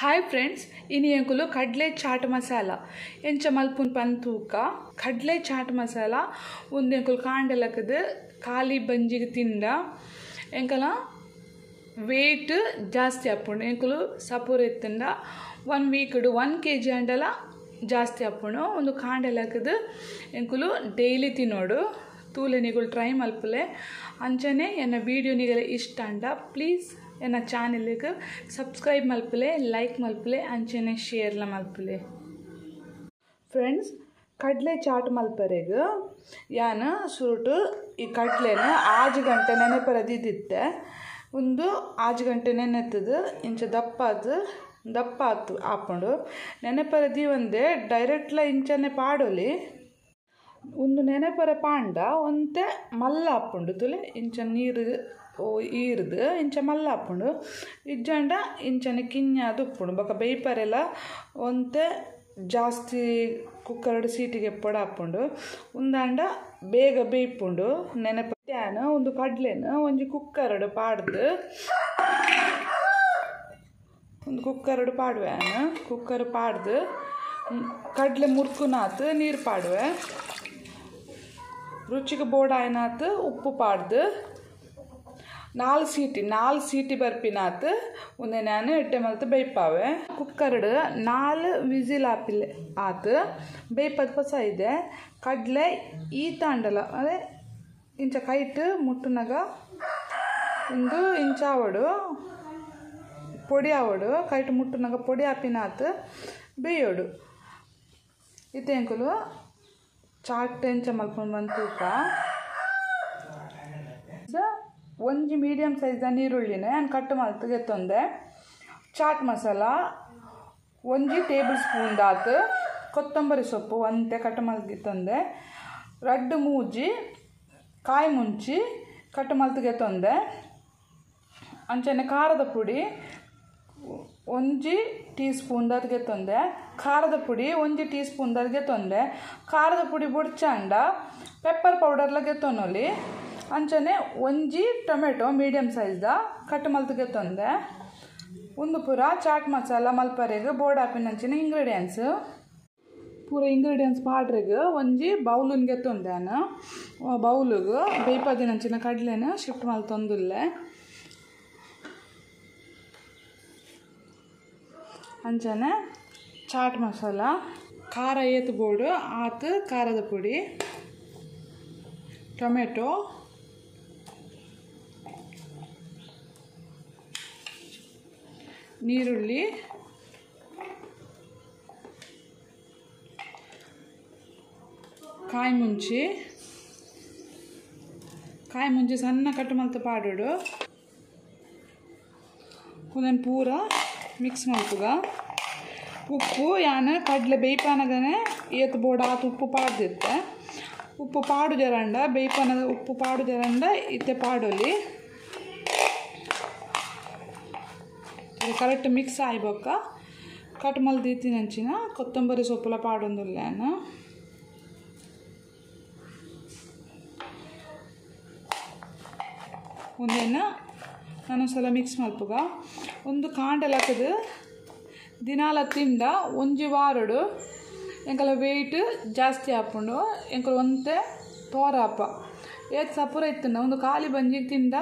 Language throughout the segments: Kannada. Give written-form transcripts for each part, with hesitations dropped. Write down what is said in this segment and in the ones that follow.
हाय फ्रेंड्स इनी अंकुल कड़ले चाट मसाला ಎಂಚ ಮಲ್ಪುನ್ ಪಂತೂಕ ಕಡ್ಲೆ ಚಾಟ್ ಮಸಾಲ ಒಂದು ಅಂಕುಲ್ ಕಾಂಡಲಕದ ಖಾಲಿ ಬಂಜಿಗೆ ತಿಂದ ಎಂಕಲ ವೇಟ್ ಜಾಸ್ತಿ ಆಪುಂಡು ಎಂಕುಲು ಸಪೂರ ಎತ್ತಂಡ 1 ವೀಕ್ 1 kg ಅಂಡಲ ಜಾಸ್ತಿ ಆಪುಂಡು ಒಂದು ಕಾಂಡಲಕದ ಎಂಕುಲು ಡೈಲಿ ತಿನ್ನೋಡು ತೂಲೆ ನಿಗುಲು ಟ್ರೈ ಮಲ್ಪಲೆ ಅಂಚನೆ ಎನ್ನ ವಿಡಿಯೋ ನಿಗಲ ಇಷ್ಟ ಅಂಡ ಪ್ಲೀಸ್ एन चैनल सब्सक्राइब मल्पले लाइक मल्पले अंचने शेर मल्पले फ्रेंड्स कड़ले चाट मल्परेग यान सूट ई कड़लेन आज गंटे नेने परदिद्दे ಒಂದು 6 ಗಂಟೆ ನೆನೆತದ ಇಂಚ ದಪ್ಪಾತು ಆಪುಂಡು ನೆನೆಪರದಿ ಒಂದೇ ಡೈರೆಕ್ಟ್ಲ ಇಂಚನೆ ಪಾಡೋಲಿ ಒಂದು ನೆನೆಪರ ಪಾಂಡ ಒಂತೆ ಮಲ್ಲ ಆಪುಂಡು ತುಲೆ ಇಂಚ ನೀರು ಈರ್ದು ಇಂಚ ಮಲ್ಲ ಆಪುಂಡು ಇಜ್ಜಂಡ ಇಂಚನೆ ಕಿನ್ಯಾದು ಉಪ್ಪುಂಡು ಬೊಕ ಬೇಯ್ಪರೆಲ್ಲ ಒಂತೆ ಜಾಸ್ತಿ ಕುಕ್ಕರ್ಡು ಸೀಟಿಗೆ ಎಪ್ಪಡ ಆಪುಂಡು ಉಂದಾಂಡ ಬೇಗ ಬೇಯ್ಪುಂಡು ನೆನೆಪತ್ಯಾನ ಒಂದು ಕಡ್ಲೆನ ಒಂಜಿ ಕುಕ್ಕರ್ಡು ಪಾಡ್ದು ಒಂದು ಕುಕ್ಕರ್ಡು ಪಾಡುವೆನ ಕುಕ್ಕರ್ ಪಾಡ್ದು ಕಡ್ಲೆ ಮುರ್ಕುನಾತ್ ನೀರು ಪಾಡುವೆ ರುಚಿಗೆ ಬೋಡಾಯನಾತ್ ಉಪ್ಪು ಪಾಡ್ದು 4 ಸೀಟಿ ಬರ್ಪಿನಾತ್ ಒಂದೇ ನಾನು ಎಟ್ಟೆ ಮಲ್ತು ಬೇಯ್ಪಾವೆ ಕುಕ್ಕರ್ಡು 4 ವಿಸಿಲ್ ಆಪಿಲೆ ಆತು ಬೇಯ್ಪದ ಪಸ ಇದೆ ಕಡ್ಲೆ ಈ ತಾಂಡಲ ಅದೇ ಇಂಚ ಕೈಟ್ ಮುಟ್ಟುನಾಗ ಒಂದು ಇಂಚ ಆವಡು ಪೊಡಿ ಆವಡು ಕೈಟ್ ಮುಟ್ಟುನಾಗ ಪೊಡಿ ಆಪಿನಾತ್ ಬೇಯೋಡು ಇತ್ತೆ ಅಂಕುಲು ಚಾಟ್ ಎಂಚ ಮಲ್ಕೊಂಡು ಬಂತೂಕ ಒಂಜಿ ಮೀಡಿಯಮ್ ಸೈಜ್ದ ನೀರುಳ್ಳಿನೇ ನಾನು ಕಟ್ ಮಲ್ತಿಗೆ ತೊಂದೆ ಚಾಟ್ ಮಸಾಲ 1 ಟೇಬಲ್ ಸ್ಪೂನ್ ದಾತು ಕೊತ್ತಂಬರಿ ಸೊಪ್ಪು ಒಂತೆ ಕಟ್ ಮಲ್ತಿಗೆ ತೊಂದೆ 2 ಮೂಜಿ ಕಾಯಿ ಮುಂಚಿ ಕಟ್ ಮಲ್ತಿಗೆ ತೊಂದೆ ಅಂಚನೆ ಖಾರದ ಪುಡಿ 1 ಟೀ ಸ್ಪೂನ್ ದಾತಿಗೆ ತೊಂದೆ ಖಾರದ ಪುಡಿ 1 ಟೀ ಸ್ಪೂನ್ ದಾತಿಗೆ ತೊಂದೆ ಖಾರದ ಪುಡಿ ಬುಡ್ಚಂಡ ಪೆಪ್ಪರ್ ಪೌಡರ್ಲಗೆ ತೊನ್ನೊಲಿ ಅಂಚನೆ 1 ಟೊಮೆಟೊ ಮೀಡಿಯಮ್ ಸೈಜ್ದ ಕಟ್ ಮಲ್ತಿಗೆ ತೊಂದೆ ಒಂದು ಪೂರ ಚಾಟ್ ಮಸಾಲ ಮಲ್ಪರೆಗೆ ಬೋರ್ಡ್ ಆಪಿನಂಚಿನ ಇಂಗ್ರೀಡಿಯೆಂಟ್ಸ್ ಪೂರ ಇಂಗ್ರೀಡಿಯೆಂಟ್ಸ್ ಪಾಡ್ರೆಗೆ ಒಂಜಿ ಬೌಲನ್ಗೆ ತೊಂದೆ ನಾನು ಬೌಲಿಗೆ ಬೇಯ್ಪದಿನಂಚಿನ ಕಡ್ಲೆನ ಶಿಫ್ಟ್ ಮಲ್ತೊಂದುಲ್ಲೆ ಅಂಚನೆ ಚಾಟ್ ಮಸಾಲ ಖಾರ ಏತು ಬೋರ್ಡು ಆತು ಖಾರದ ಪುಡಿ ಟೊಮೆಟೊ ನೀರುಳ್ಳಿ ಕಾಯಿ ಮುಂಚಿ ಸಣ್ಣ ಕಟ್ ಮಲ್ತು ಪಾಡೋಡು ಒಂದನ್ನು ಪೂರ ಮಿಕ್ಸ್ ಮಲ್ತುಗ ಉಪ್ಪು ಯಾನು ಕಡ್ಲೆ ಬೇಯ್ಪಾನಗನೆ ಏತು ಬೋಡ ಆತು ಉಪ್ಪು ಪಾಡ್ದಿತ್ತೆ ಉಪ್ಪು ಪಾಡು ಜರಂಡ ಬೇಯ್ಪಾನದ ಉಪ್ಪು ಪಾಡು ಜರಂಡ ಇತ್ತೆ ಪಾಡೋಲಿ ಕರೆಕ್ಟ್ ಮಿಕ್ಸ್ ಆಯ್ಬೊಕ್ಕ ಕಟ್ ಮಲ್ದಿತ್ತಿನಂಚಿನ ಕೊತ್ತಂಬರಿ ಸೊಪ್ಪುಲ ಪಾಡೊಂದುಲ್ಲೇನು ಒಂದೇನ ನಾನೊಂದ್ಸಲ ಮಿಕ್ಸ್ ಮಲ್ಪುಗ ಒಂದು ಕಾಂಡಲಕದು ದಿನಾಲ ತಿಂದ ಒಂಜಿ ವಾರಡು ಎಂಕಲ ವೆಯ್ಟ್ ಜಾಸ್ತಿ ಆಪುಂಡು ಎಂಕಲು ಒಂತೆ ತೋರಾಪ ಏತ್ ಸಪುರ ಇತ್ತಂಡ ಒಂದು ಖಾಲಿ ಬಂಜಿಗೆ ತಿಂದ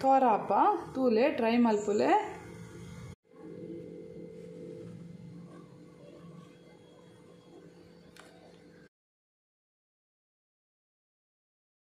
ತೋರಾಪ ತೂಲೆ ಟ್ರೈ ಮಲ್ಪುಲೆ